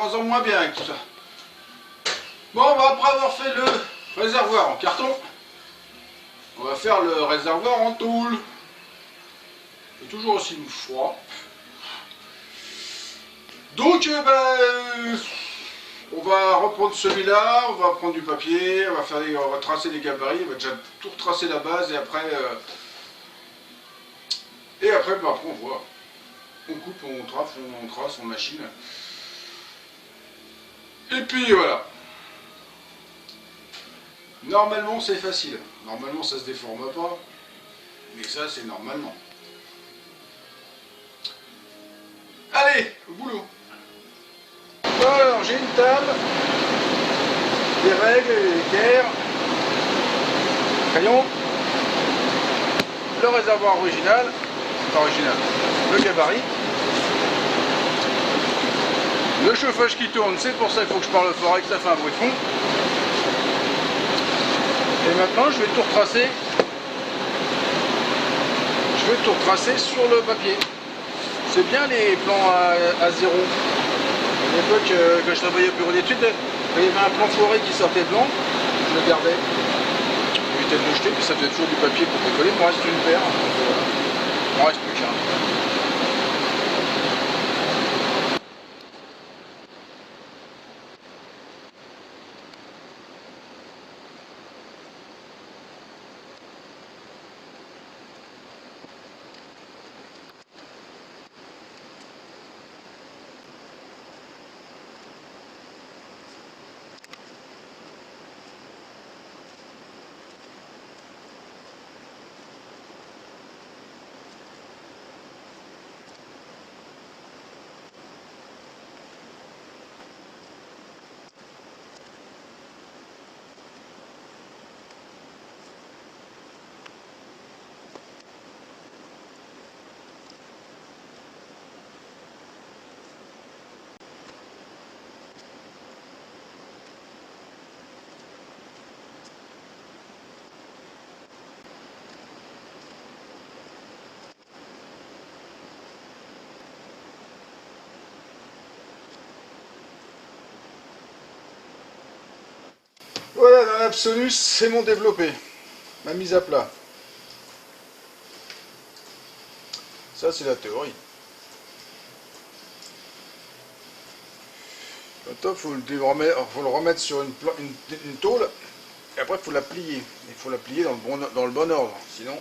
moins en moins bien avec tout ça. Bon, après avoir fait le réservoir en carton, on va faire le réservoir en tôle. C'est toujours aussi froid. Donc, on va reprendre celui-là, on va prendre du papier, on va tracer les gabarits, on va déjà tout retracer la base et après, après on voit. On coupe, on trace, on machine. Et puis voilà. Normalement c'est facile. Normalement ça se déforme pas. Mais ça c'est normalement. Allez, au boulot. Alors j'ai une table, des règles, des équerres, crayon, le réservoir original, le gabarit, le chauffage qui tourne, c'est pour ça qu'il faut que je parle fort et que ça fait un bruit de fond. Et maintenant je vais tout retracer. Sur le papier. C'est bien les plans à zéro. À l'époque, quand je travaillais au bureau d'études, quand il y avait un plan forêt qui sortait blanc, je le gardais. J'évitais de le jeter, puis ça faisait toujours du papier pour décoller. Il me reste une paire. Il m'en reste plus qu'un. Voilà, dans l'absolu, c'est mon développé, ma mise à plat. Ça, c'est la théorie. Maintenant, il faut le remettre sur une tôle, et après, il faut la plier. Il faut la plier dans le bon ordre, sinon...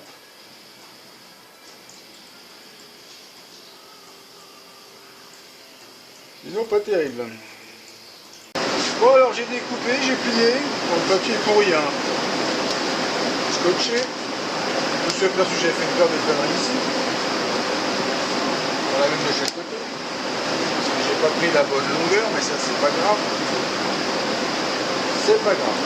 Sinon, pas terrible. Bon, alors j'ai découpé, j'ai plié. Bon, le papier est pourri, hein. Scotché. Je me suis aperçu que j'avais fait une paire de conneries ici. Dans la même de chaque côté. J'ai pas pris la bonne longueur, mais ça, c'est pas grave. C'est pas grave.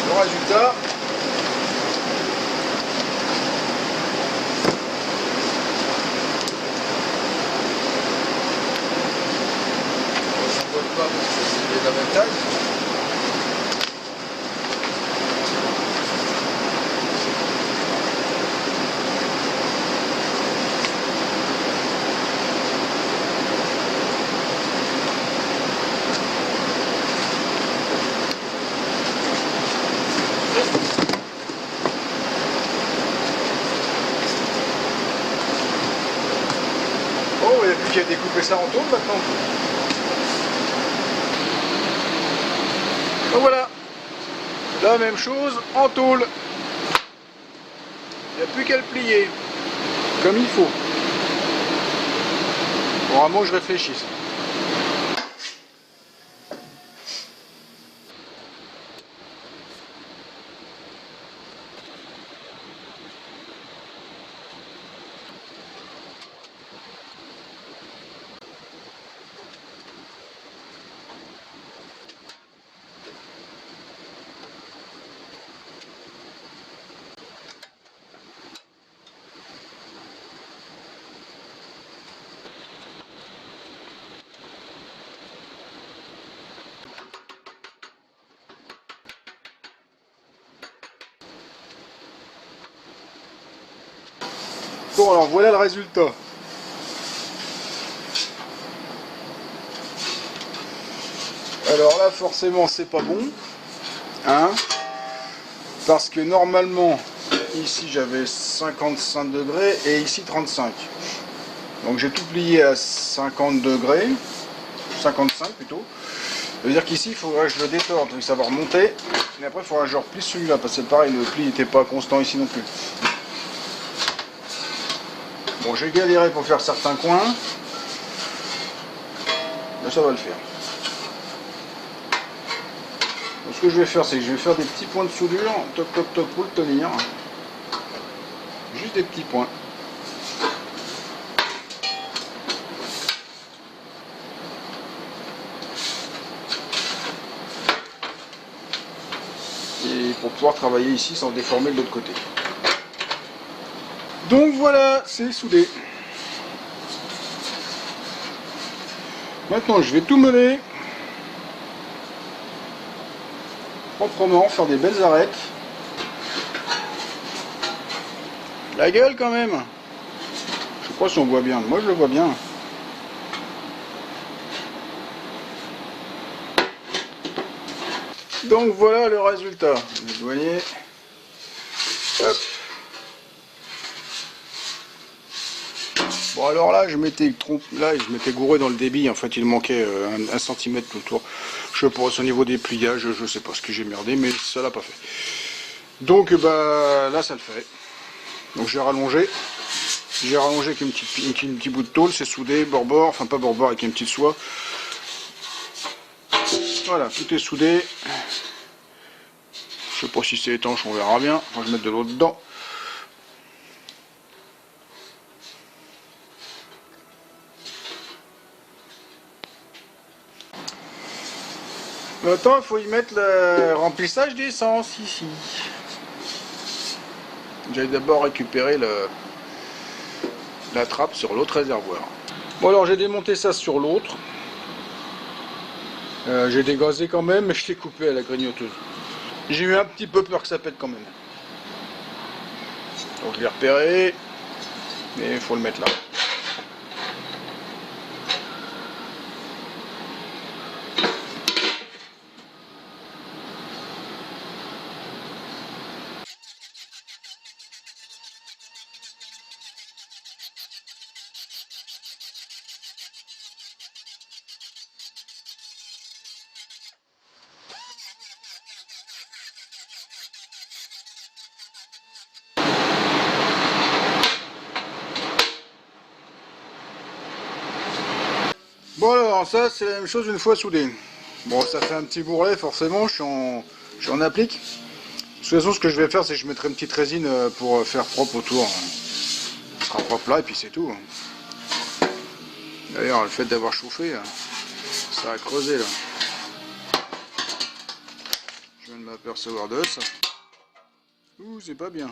Le résultat... pas parce que c'est de la même taille. Oh, il n'y a plus qu'à découper ça en tôle maintenant. Donc voilà, la même chose en tôle. Il n'y a plus qu'à le plier, comme il faut. Pour un mot, je réfléchisse. Bon, alors voilà le résultat. Alors là, forcément, c'est pas bon, hein, parce que normalement, ici j'avais 55 degrés et ici 35. Donc j'ai tout plié à 50 degrés, 55 plutôt. Ça veut dire qu'ici, il faudrait que je le détorde, donc ça va remonter. Et après, il faudra que je replie celui-là, parce que pareil, le pli n'était pas constant ici non plus. Bon, j'ai galéré pour faire certains coins. Mais ça va le faire. Donc, ce que je vais faire, c'est que je vais faire des petits points de soudure, toc toc toc, pour le tenir. Juste des petits points. Et pour pouvoir travailler ici sans déformer de l'autre côté. Donc voilà, c'est soudé. Maintenant, je vais tout mener proprement, faire des belles arêtes. La gueule quand même. Je sais pas si on voit bien. Moi, je le vois bien. Donc voilà le résultat. Le douanier. Hop. Bon alors là je m'étais gouré dans le débit, en fait il manquait un centimètre tout autour. Je sais pas, c'est au niveau des pliages, je sais pas ce que j'ai merdé, mais ça l'a pas fait. Donc bah là ça le fait. Donc j'ai rallongé. J'ai rallongé avec un petit bout de tôle, c'est soudé, bord-bord, enfin pas bord-bord avec une petite soie. Voilà, tout est soudé. Je sais pas si c'est étanche, on verra bien. Enfin, je vais mettre de l'eau dedans. Maintenant, il faut y mettre le remplissage d'essence ici. J'ai d'abord récupéré la trappe sur l'autre réservoir. Bon alors j'ai démonté ça sur l'autre. J'ai dégazé quand même, mais je l'ai coupé à la grignoteuse. J'ai eu un petit peu peur que ça pète quand même. Donc je l'ai repéré, mais il faut le mettre là. Bon alors ça c'est la même chose une fois soudé. Bon ça fait un petit bourrelet forcément, je suis en applique. De toute façon ce que je vais faire c'est que je mettrai une petite résine pour faire propre autour. Ce sera propre là et puis c'est tout. D'ailleurs le fait d'avoir chauffé, ça a creusé là. Je viens de m'apercevoir de ça. Ouh c'est pas bien.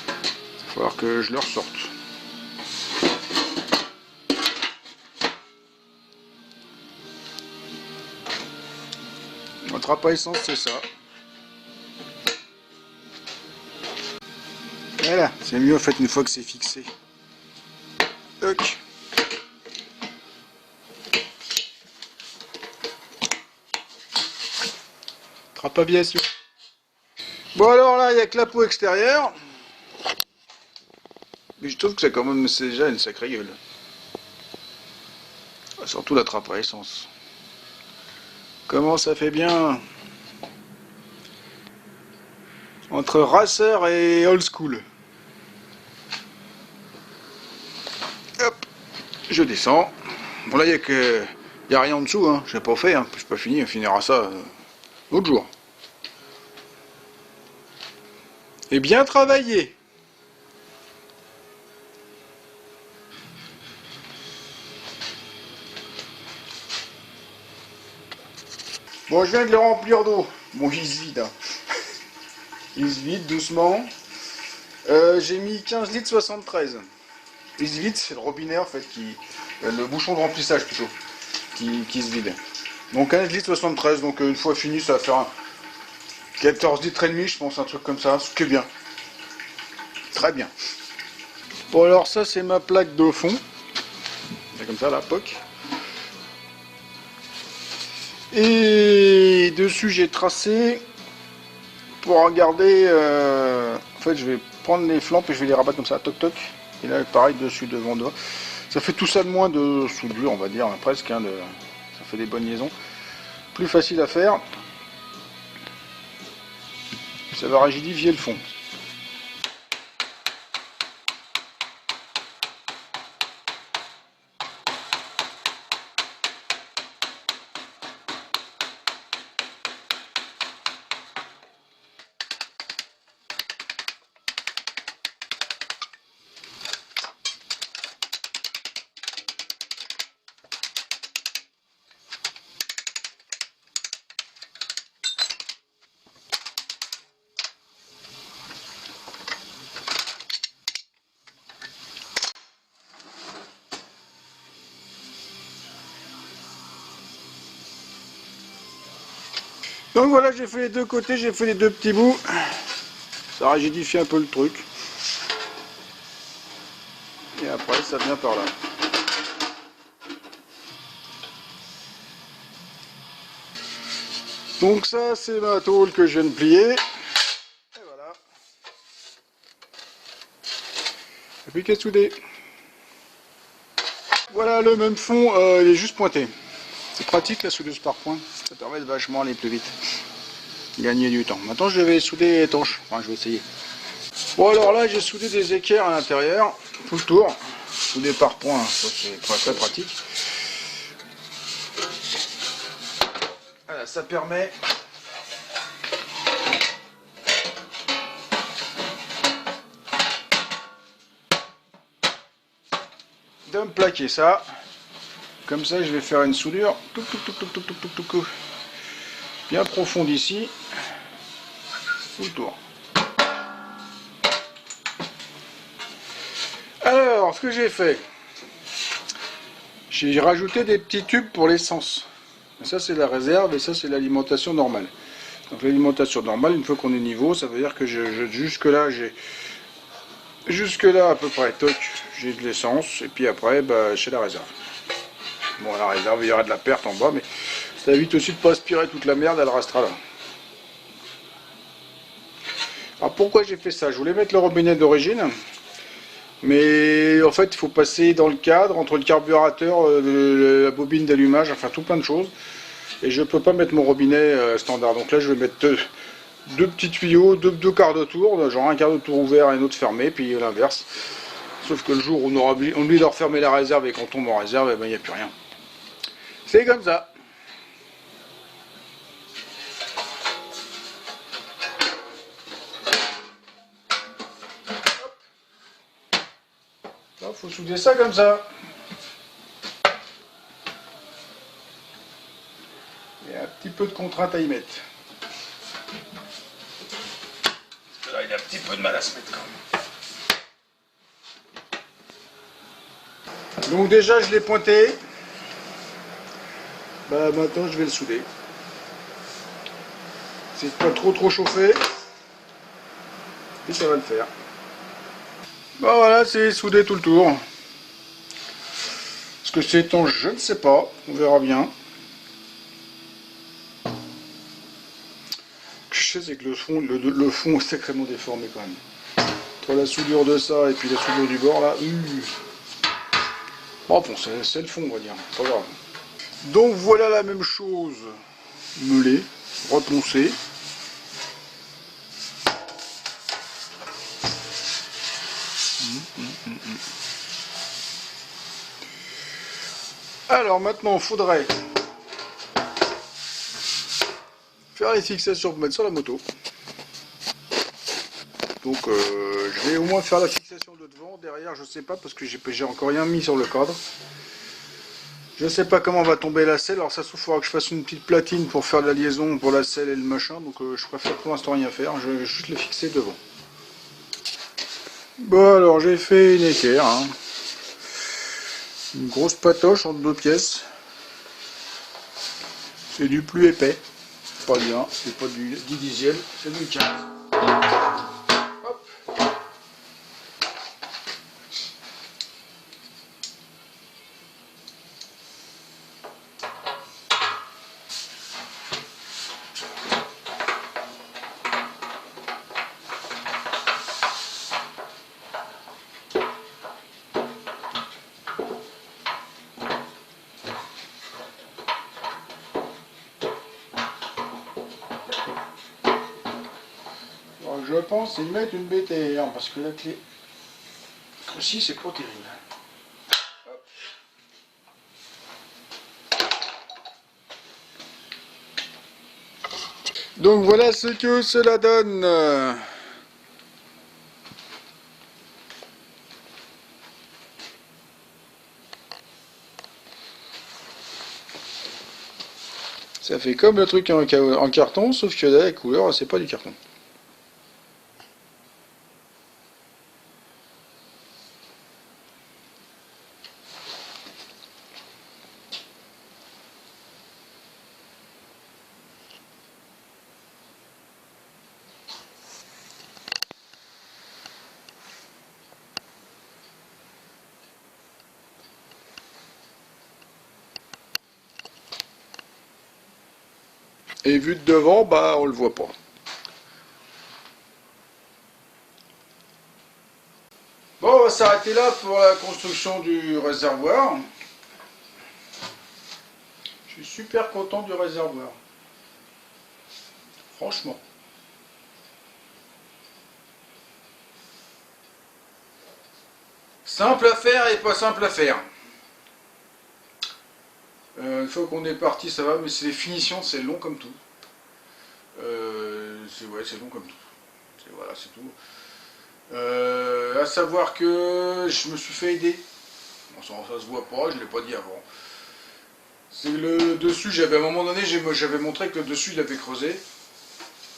Il va falloir que je le ressorte. Notre trappe à essence, c'est ça. Voilà, c'est mieux en fait une fois que c'est fixé. Toc. Trappe à aviation. Bon alors là, il n'y a que la peau extérieure. Mais je trouve que ça quand même c'est déjà une sacrée gueule. Surtout la trappe à essence. Comment ça fait bien entre racer et old school. Hop, je descends. Bon là il n'y a rien en dessous, hein. J'ai pas fait, hein. Je pas fini, on finira ça l'autre jour. Et bien travaillé. Bon, je viens de le remplir d'eau. Bon, il se vide. Hein. Il se vide doucement. J'ai mis 15 litres 73. Il se vide, c'est le robinet en fait, le bouchon de remplissage plutôt, qui se vide. Donc 15 litres 73, donc une fois fini, ça va faire 14 litres et demi, je pense, un truc comme ça, ce qui est bien. Très bien. Bon alors ça c'est ma plaque de fond. C'est comme ça la POC. Et dessus j'ai tracé pour regarder. En fait je vais prendre les flancs et je vais les rabattre comme ça, toc toc. Et là pareil dessus devant doigt. Ça fait tout ça de moins de soudure on va dire, hein, presque. Hein, ça fait des bonnes liaisons. Plus facile à faire. Ça va rigidifier le fond. Donc voilà, j'ai fait les deux côtés, j'ai fait les deux petits bouts. Ça rigidifie un peu le truc. Et après, ça vient par là. Donc ça, c'est ma tôle que je viens de plier. Et voilà. Et puis qu'à souder. Voilà, le même fond, il est juste pointé. C'est pratique la soudeuse par point. Ça permet de vachement aller plus vite. Gagner du temps. Maintenant, je vais souder étanche. Enfin, je vais essayer. Bon, alors là, j'ai soudé des équerres à l'intérieur. Tout le tour. Soudé par point. Ça, c'est très pratique. Voilà, ça permet de me plaquer ça. Comme ça, je vais faire une soudure bien profonde ici, tout le tour. Alors, ce que j'ai fait, j'ai rajouté des petits tubes pour l'essence. Ça, c'est la réserve et ça, c'est l'alimentation normale. Donc, l'alimentation normale, une fois qu'on est niveau, ça veut dire que jusque-là, à peu près, toc, j'ai de l'essence. Et puis après, bah, chez la réserve. Bon, à la réserve, il y aura de la perte en bas, mais ça évite aussi de ne pas aspirer toute la merde, elle restera là. Alors pourquoi j'ai fait ça? Je voulais mettre le robinet d'origine, mais en fait il faut passer dans le cadre, entre le carburateur, la bobine d'allumage, enfin tout plein de choses. Et je ne peux pas mettre mon robinet standard, donc là je vais mettre deux petits tuyaux, deux quarts de tour, genre un quart de tour ouvert et un autre fermé, puis l'inverse. Sauf que le jour où on oublie de refermer la réserve et qu'on tombe en réserve, eh ben, il n'y a plus rien. C'est comme ça. Il faut souder ça comme ça. Il y a un petit peu de contrainte à y mettre. Parce que là, il a un petit peu de mal à se mettre quand même. Donc déjà, je l'ai pointé. Bah, maintenant, je vais le souder. C'est pas trop chauffé. Et ça va le faire. Bah voilà, c'est soudé tout le tour. Ce que c'est étanche, je ne sais pas. On verra bien. Ce que je sais, c'est que le fond est sacrément déformé quand même. Entre la soudure de ça et puis la soudure du bord là. Bon, c'est le fond, on va dire. Pas grave. Donc voilà la même chose. Meulée, reponcée. Alors maintenant, il faudrait faire les fixations pour mettre sur la moto. Donc je vais au moins faire la fixation de devant. Derrière, je sais pas parce que j'ai encore rien mis sur le cadre. Je sais pas comment va tomber la selle. Alors ça il faudra que je fasse une petite platine pour faire la liaison pour la selle et le machin. Donc je préfère pour l'instant rien faire. Je vais juste les fixer devant. Bon alors j'ai fait une équerre. Hein. Une grosse patoche entre deux pièces. C'est du plus épais. Pas bien. C'est pas du 10 dixième. C'est du 15. Hop. je pense y mettre une BTR parce que la clé aussi c'est pas terrible. Hop. Donc voilà ce que cela donne. Ça fait comme le truc en carton, sauf que là, la couleur, c'est pas du carton. Et vu de devant, bah on le voit pas. Bon, on va s'arrêter là pour la construction du réservoir. Je suis super content du réservoir. Franchement. Simple à faire et pas simple à faire. Une fois qu'on est parti, ça va, mais c'est les finitions, c'est long comme tout. C'est long comme tout. Voilà, c'est tout. À savoir que je me suis fait aider. Bon, ça se voit pas, je ne l'ai pas dit avant. C'est le dessus, à un moment donné, j'avais montré que le dessus il avait creusé.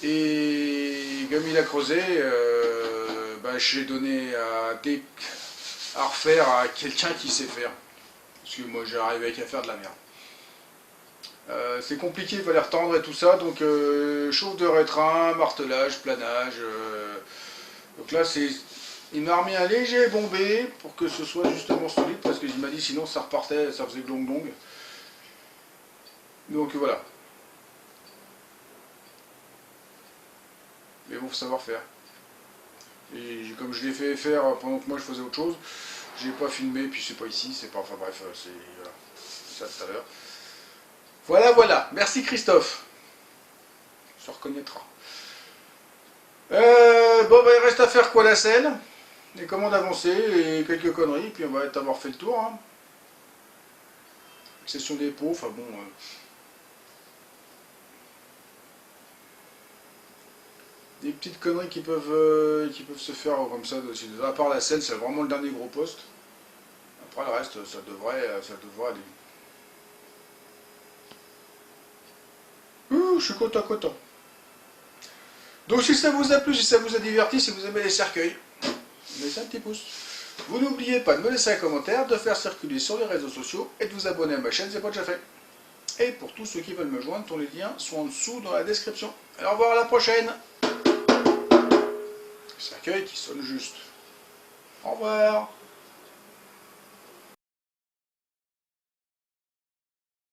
Et comme il a creusé, j'ai donné à refaire à quelqu'un qui sait faire. Parce que moi j'arrivais qu'à faire de la merde. C'est compliqué, il fallait retendre et tout ça, donc chauffe de rétrain, martelage, planage. Donc là, il m'a remis un léger bombé pour que ce soit justement solide, parce qu'il m'a dit sinon ça repartait, ça faisait glong. Donc voilà. Mais bon, faut savoir faire. Et comme je l'ai fait faire pendant que moi je faisais autre chose, j'ai pas filmé, puis c'est pas ici, c'est pas. Enfin bref, c'est. Voilà. Ça tout à l'heure. Voilà. Merci Christophe. On se reconnaîtra. Il reste à faire quoi, la selle, les commandes avancées et quelques conneries, puis on va avoir fait le tour. Hein. Session des pots, enfin bon. Des petites conneries qui peuvent se faire comme ça. À part la selle, c'est vraiment le dernier gros poste. Après le reste, ça devrait aller. Je suis content. Donc si ça vous a plu, si ça vous a diverti, si vous aimez les cercueils, laissez un petit pouce. Vous n'oubliez pas de me laisser un commentaire, de faire circuler sur les réseaux sociaux et de vous abonner à ma chaîne, c'est pas déjà fait. Et pour tous ceux qui veulent me joindre, tous les liens sont en dessous dans la description. Alors, au revoir, à la prochaine. Cercueil qui sonne juste. Au revoir.